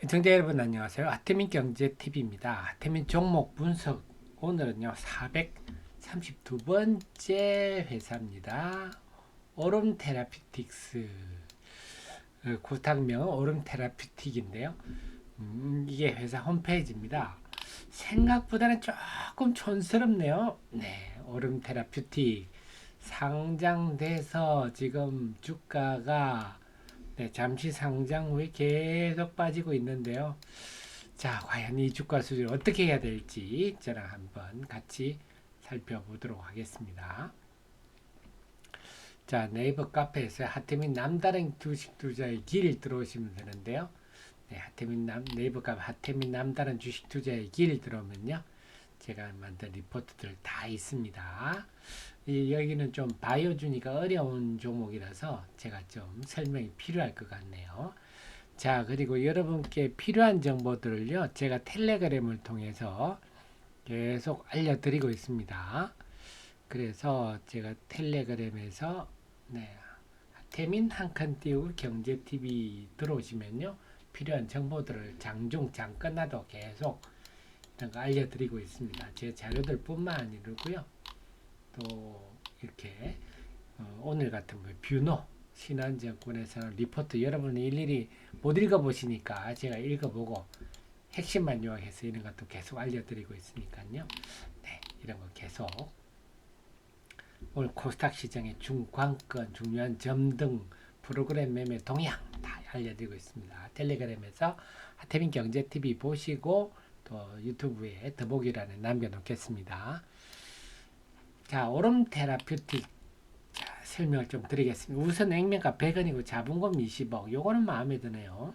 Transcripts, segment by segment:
시청자 여러분 안녕하세요. 하태민 경제TV입니다. 하태민 종목 분석 오늘은요 432번째 회사입니다. 오름 테라피틱스 구탁명은 오름 테라피틱인데요. 이게 회사 홈페이지입니다. 생각보다는 조금 촌스럽네요. 네, 오름 테라피틱 상장돼서 지금 주가가 잠시 상장 후에 계속 빠지고 있는데요. 자, 과연 이 주가 수준을 어떻게 해야 될지 저랑 한번 같이 살펴보도록 하겠습니다. 자, 네이버 카페에서 하태민 남다른 주식 투자의 길 들어오시면 되는데요. 네, 네이버 카페 하태민 남다른 주식 투자의 길 들어오면요. 제가 만든 리포트들 다 있습니다. 여기는 좀 바이오주니까 어려운 종목이라서 제가 좀 설명이 필요할 것 같네요. 자, 그리고 여러분께 필요한 정보들을요, 제가 텔레그램을 통해서 계속 알려드리고 있습니다. 그래서 제가 텔레그램에서 태민 한 칸 띄우고 경제TV 들어오시면요, 필요한 정보들을 장중 잠깐나도 계속 이런 거 알려드리고 있습니다. 제 자료들 뿐만 아니고요. 또 이렇게 오늘 같은 거 뷰노 신한증권에서는 리포트 여러분이 일일이 못 읽어보시니까 제가 읽어보고 핵심만 요약해서 이런 것도 계속 알려드리고 있으니까요. 네, 이런 거 계속 오늘 코스닥 시장의 중관건 중요한 점 등 프로그램 매매 동향 다 알려드리고 있습니다. 텔레그램에서 하태민 경제TV 보시고 또 유튜브에 더보기란에 남겨놓겠습니다. 자, 오름 테라퓨틱 설명을 좀 드리겠습니다. 우선 액면가 100원이고 자본금 20억. 요거는 마음에 드네요.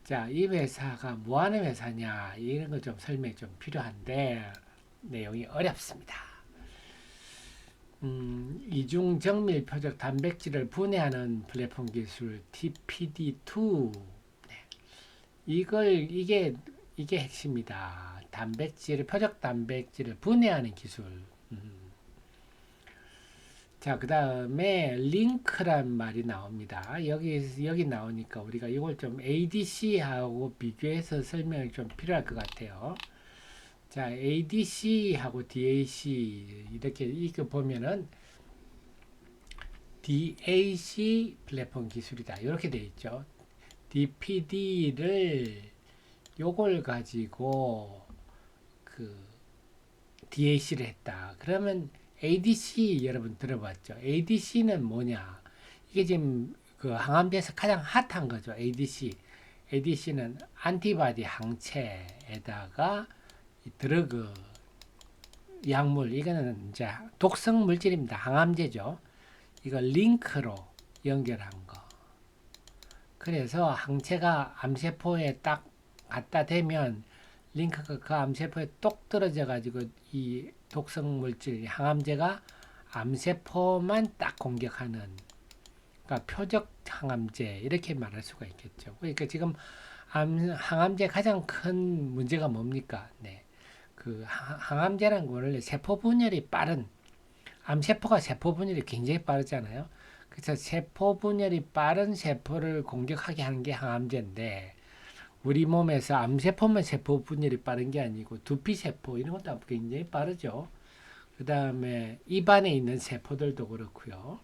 자, 이 회사가 뭐 하는 회사냐 이런 거 좀 설명이 좀 필요한데 내용이 어렵습니다. 이중 정밀 표적 단백질을 분해하는 플랫폼 기술 TPD2. 네. 이게 핵심이다. 표적 단백질을 분해하는 기술. 자, 그 다음에 링크란 말이 나옵니다. 여기 나오니까 우리가 이걸 좀 ADC하고 비교해서 설명이 좀 필요할 것 같아요. 자, ADC하고 DAC 이렇게 이거 보면은 DAC 플랫폼 기술이다. 이렇게 되어 있죠. DPD를 요걸 가지고 그 DAC를 했다. 그러면 ADC 여러분 들어봤죠? ADC는 뭐냐? 이게 지금 그 항암제에서 가장 핫한 거죠. ADC. ADC는 안티바디 항체에다가 드러그 약물 이거는 이제 독성 물질입니다. 항암제죠. 이거 링크로 연결한 거. 그래서 항체가 암세포에 딱 갖다 대면 링크가 그 암세포에 똑 떨어져 가지고 이 독성 물질 항암제가 암세포만 딱 공격하는, 그러니까 표적 항암제 이렇게 말할 수가 있겠죠. 그러니까 지금 항암제 가장 큰 문제가 뭡니까? 네. 그 항암제라는 건 원래 세포 분열이 빠른, 암세포가 세포 분열이 굉장히 빠르잖아요. 그래서 세포 분열이 빠른 세포를 공격하게 하는 게 항암제인데, 우리 몸에서 암세포만 세포 분열이 빠른 게 아니고 두피세포 이런 것도 굉장히 빠르죠. 그 다음에 입안에 있는 세포들도 그렇고요.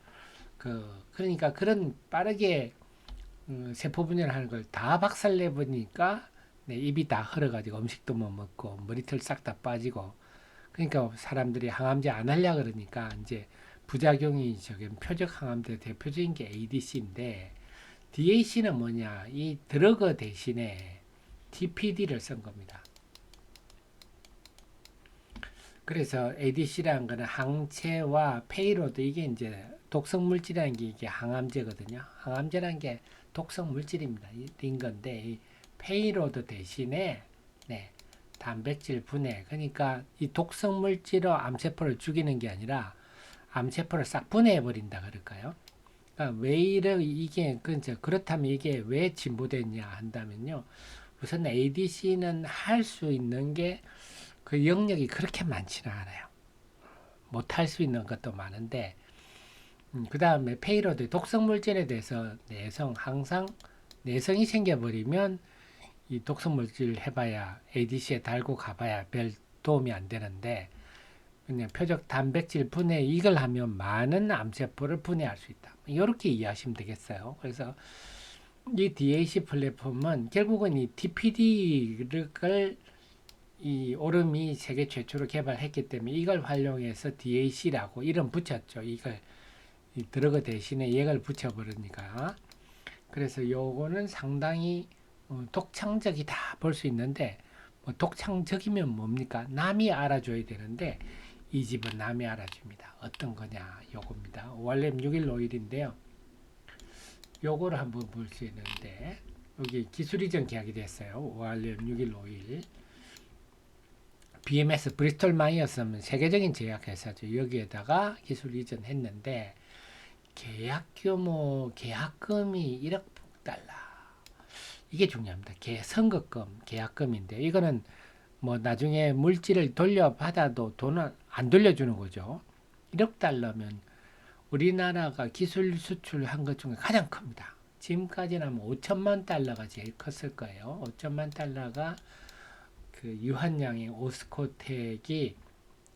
그러니까 그런 빠르게 세포 분열하는 걸 다 박살내 보니까 입이 다 흘러가지고 음식도 못 먹고 머리털 싹 다 빠지고, 그러니까 사람들이 항암제 안 하려 그러니까 이제 부작용이 저기 표적 항암제 대표적인 게 ADC인데, DAC는 뭐냐? 이 드러그 대신에 TPD를 쓴 겁니다. 그래서 ADC라는 거는 항체와 페이로드, 이게 이제 독성 물질이라는 게 이게 항암제거든요. 항암제라는 게 독성 물질입니다. 인 건데 이 페이로드 대신에 단백질 분해, 그러니까 이 독성 물질로 암세포를 죽이는 게 아니라 암세포를 싹 분해해 버린다 그럴까요? 그러니까 왜 이게 그렇다면 이게 왜 진보됐냐 한다면요. 우선 ADC는 할 수 있는 게 그 영역이 그렇게 많지는 않아요. 못 할 수 있는 것도 많은데, 그 다음에 페이로드 독성 물질에 대해서 내성 항상 내성이 생겨버리면 이 독성 물질 해봐야 ADC에 달고 가봐야 별 도움이 안 되는데 그냥 표적 단백질 분해 이걸 하면 많은 암세포를 분해할 수 있다. 이렇게 이해하시면 되겠어요. 그래서 이 DAC 플랫폼은 결국은 이 TPD를 이 오름이 세계 최초로 개발했기 때문에 이걸 활용해서 DAC라고 이름 붙였죠. 이걸 이 드러그 대신에 얘를 붙여버리니까. 그래서 요거는 상당히 독창적이다 볼 수 있는데 뭐 독창적이면 뭡니까? 남이 알아줘야 되는데 이 집은 남이 알아줍니다. 어떤 거냐? 요겁니다. ORM 6일 오일인데요. 요거를 한번 볼 수 있는데 여기 기술 이전 계약이 됐어요. ORM 6일 오일 BMS 브리스톨 마이어스는 세계적인 제약회사죠. 여기에다가 기술 이전했는데 계약 규모, 계약금이 1억 달러. 이게 중요합니다. 선급금, 계약금인데 이거는 뭐 나중에 물질을 돌려받아도 돈을 안 돌려주는 거죠. 1억 달러면 우리나라가 기술 수출한 것 중에 가장 큽니다. 지금까지는 한 5천만 달러가 제일 컸을 거예요. 5천만 달러가 그 유한양의 오스코텍이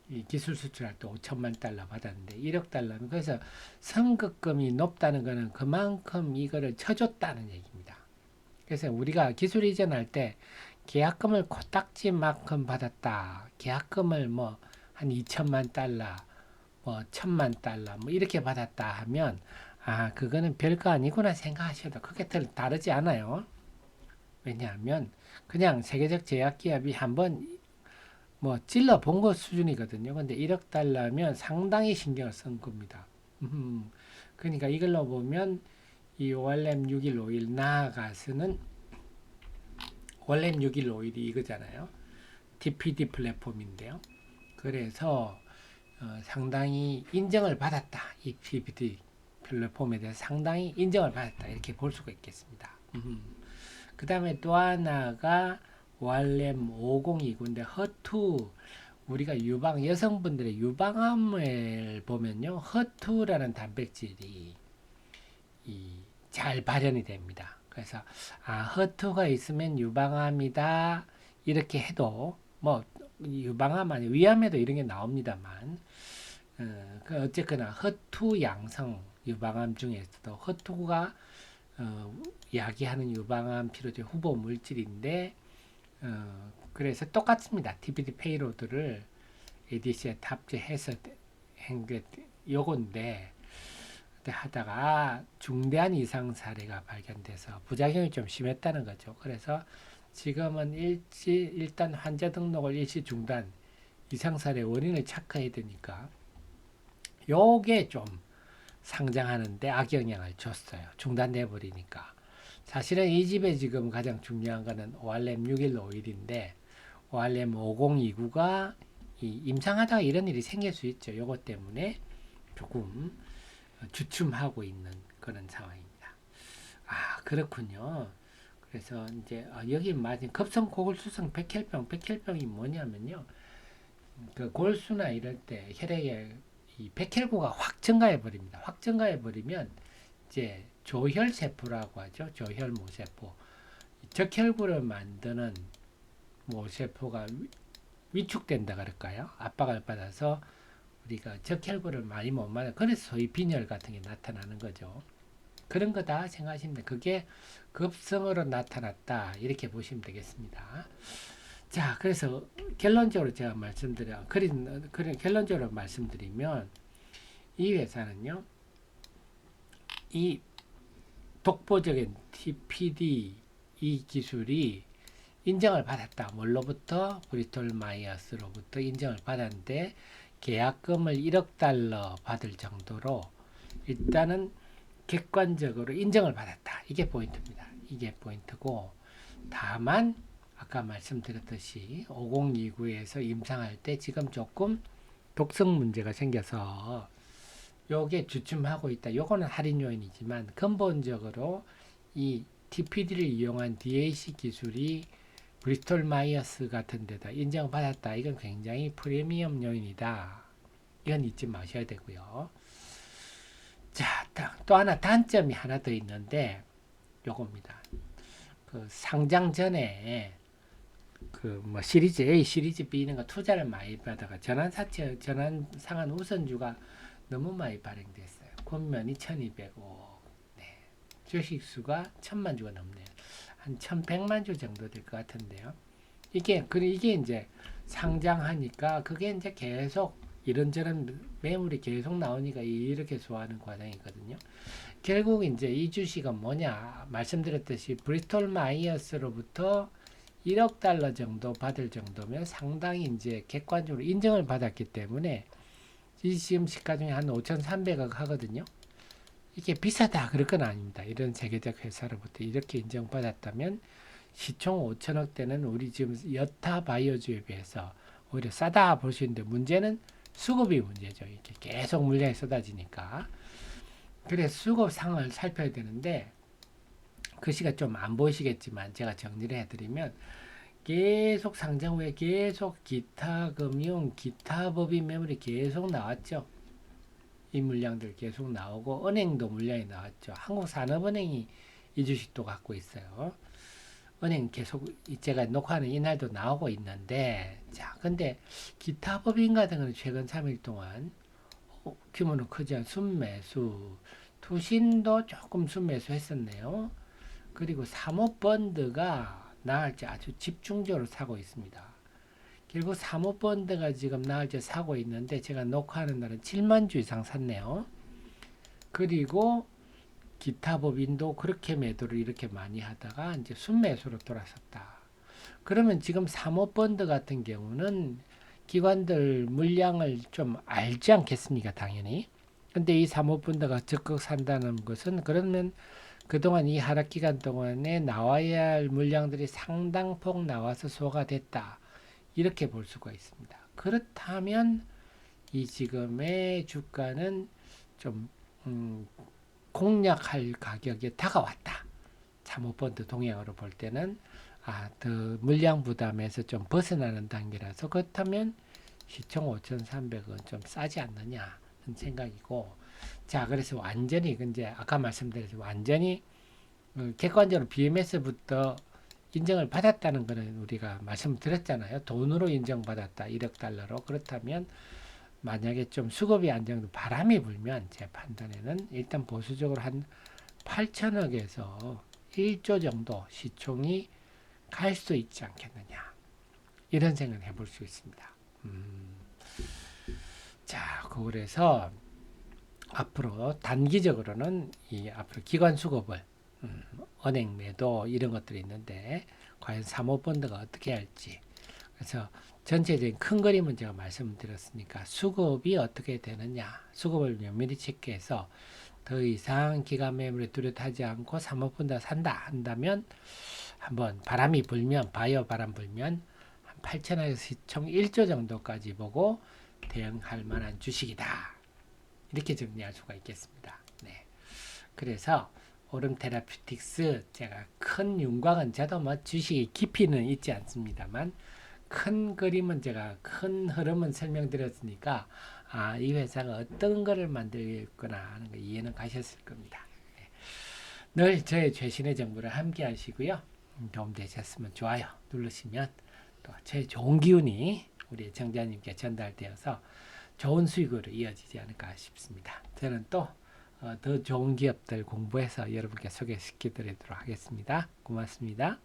이 기술 수출할 때 5천만 달러 받았는데 1억 달러면 그래서 선급금이 높다는 것은 그만큼 이거를 쳐줬다는 얘기입니다. 그래서 우리가 기술 이전할 때 계약금을 코딱지만큼 받았다. 계약금을 뭐 한 2천만 달러, 뭐 1천만 달러 뭐 이렇게 받았다 하면 아 그거는 별거 아니구나 생각하셔도 그게 다르지 않아요. 왜냐하면 그냥 세계적 제약기업이 한번 뭐 찔러 본 것 수준이거든요. 근데 1억 달러면 상당히 신경을 쓴 겁니다. 그러니까 이걸로 보면 이 ORM 615일 나아가서는 ORM 615일이 이거잖아요. TPD 플랫폼인데요. 그래서 상당히 인정을 받았다. 이 TPD 플랫폼에 대해서 상당히 인정을 받았다. 이렇게 볼 수가 있겠습니다. 그 다음에 또 하나가 ORM 502인데 허투 우리가 여성분들의 유방암을 보면요. 허투라는 단백질이 잘 발현이 됩니다. 그래서 허투가 있으면 유방암이다 이렇게 해도 뭐 유방암 아니 위암에도 이런 게 나옵니다만 어쨌거나 허투 양성 유방암 중에서도 허투가 야기하는 유방암 치료제 후보 물질인데 그래서 똑같습니다. TPD 페이로드를 ADC에 탑재해서 한 게 요건데 하다가 중대한 이상 사례가 발견돼서 부작용이 좀 심했다는 거죠. 그래서 지금은 일단 환자 등록을 일시 중단 이상 사례 원인을 체크해야 되니까 요게 좀 상장하는데 악영향을 줬어요. 중단돼 버리니까. 사실은 이 집에 지금 가장 중요한 거는 ORM 6151인데 ORM 5029가 임상하다가 이런 일이 생길 수 있죠. 요것 때문에 조금 주춤하고 있는 그런 상황입니다. 그렇군요. 그래서 이제 여기 맞은 급성 고골수성 백혈병이 뭐냐면요. 그 골수나 이럴 때 혈액에 이 백혈구가 확 증가해 버립니다. 확 증가해 버리면 이제 조혈세포라고 하죠. 조혈모세포. 적혈구를 만드는 모세포가 위축된다 그럴까요? 압박을 받아서 우리가 적혈구를 많이 못 만들. 그래서 소위 빈혈 같은 게 나타나는 거죠. 그런 거다 생각하시면 돼. 그게 급성으로 나타났다. 이렇게 보시면 되겠습니다. 자, 그래서 결론적으로 제가 결론적으로 말씀드리면 이 회사는요. 이 독보적인 TPD 이 기술이 인정을 받았다. 뭘로부터? 브리톨 마이어스로부터 인정을 받았는데 계약금을 1억 달러 받을 정도로 일단은 객관적으로 인정을 받았다. 이게 포인트입니다. 이게 포인트고 다만 아까 말씀드렸듯이 5029에서 임상할 때 지금 조금 독성 문제가 생겨서 요게 주춤하고 있다. 요거는 할인 요인이지만 근본적으로 이 TPD를 이용한 DAC 기술이 브리스톨 마이어스 같은 데다 인정받았다. 이건 굉장히 프리미엄 요인이다. 이건 잊지 마셔야 되고요. 자, 또 하나 단점이 하나 더 있는데 요겁니다. 그 상장 전에 그 뭐 시리즈 A, 시리즈 B 이런 거 투자를 많이 받아가 전환 상한 우선주가 너무 많이 발행됐어요. 권면이 1205. 네. 주식 수가 1000만 주가 넘네요. 한 1100만 주 정도 될 것 같은데요. 이게 이제 상장하니까 그게 이제 계속 이런저런 매물이 계속 나오니까 이렇게 좋아하는 과정이거든요. 결국 이제 이 주식은 뭐냐 말씀드렸듯이 브리스톨 마이어스로부터 1억 달러 정도 받을 정도면 상당히 이제 객관적으로 인정을 받았기 때문에 이 지금 시가총액 한 5,300억 하거든요. 이게 비싸다 그럴 건 아닙니다. 이런 세계적 회사로부터 이렇게 인정받았다면 시총 5천억대는 우리 지금 여타 바이오주에 비해서 오히려 싸다 볼 수 있는데 문제는 수급이 문제죠. 이렇게 계속 물량이 쏟아지니까. 그래서 수급 상을 살펴야 되는데 글씨가 좀 안 보이시겠지만 제가 정리를 해드리면 계속 상장 후에 계속 기타 금융, 기타 법인 매물이 계속 나왔죠. 이 물량들 계속 나오고 은행도 물량이 나왔죠. 한국산업은행이 이 주식도 갖고 있어요. 은행 계속 제가 녹화하는 이날도 나오고 있는데 자 근데 기타 법인 같은 거는 최근 3일 동안 규모는 크지 않은 순매수 투신도 조금 순매수 했었네요. 그리고 사모펀드가 나흘째 아주 집중적으로 사고 있습니다. 결국 사모펀드가 지금 나흘째 사고 있는데 제가 녹화하는 날은 7만 주 이상 샀네요. 그리고 기타 법인도 그렇게 매도를 이렇게 많이 하다가 이제 순매수로 돌아섰다. 그러면 지금 사모펀드 같은 경우는 기관들 물량을 좀 알지 않겠습니까? 당연히. 근데 이 사모펀드가 적극 산다는 것은 그러면 그동안 이 하락 기간 동안에 나와야 할 물량들이 상당폭 나와서 소화됐다. 이렇게 볼 수가 있습니다. 그렇다면 이 지금의 주가는 좀 공략할 가격에 다가왔다. 사모펀드 동향으로 볼 때는 더 물량 부담에서 좀 벗어나는 단계라서 그렇다면 시총 5,300원 좀 싸지 않느냐 생각이고 자 그래서 완전히 이제 아까 말씀드렸듯이 완전히 객관적으로 BMS부터 인정을 받았다는 것은 우리가 말씀드렸잖아요. 돈으로 인정받았다. 1억 달러로. 그렇다면 만약에 좀 수급이 안정돼 바람이 불면 제 판단에는 일단 보수적으로 한 8천억에서 1조 정도 시총이 갈 수 있지 않겠느냐. 이런 생각을 해볼 수 있습니다. 자, 그래서 앞으로 단기적으로는 이 앞으로 기관 수급을 은행 매도 이런 것들이 있는데 과연 사모펀드가 어떻게 할지 그래서 전체적인 큰 그림은 제가 말씀드렸으니까 수급이 어떻게 되느냐 수급을 면밀히 체크해서 더 이상 기관 매물에 뚜렷하지 않고 사모펀드가 산다 한다면 한번 바람이 불면 바이오 바람 불면 한 8천원에서 시총 1조 정도까지 보고 대응할 만한 주식이다 이렇게 정리할 수가 있겠습니다. 네. 그래서 오름 테라퓨틱스 제가 큰 윤곽은 저도 뭐 주식의 깊이는 있지 않습니다만 큰 그림은 제가 큰 흐름은 설명드렸으니까 이 회사가 어떤 거를 만들거나 하는 거 이해는 가셨을 겁니다. 네. 늘 저의 최신의 정보를 함께 하시고요. 도움되셨으면 좋아요 누르시면 또 제 좋은 기운이 우리 정자님께 전달되어서 좋은 수익으로 이어지지 않을까 싶습니다. 저는 또 더 좋은 기업들 공부해서 여러분께 소개시켜 드리도록 하겠습니다. 고맙습니다.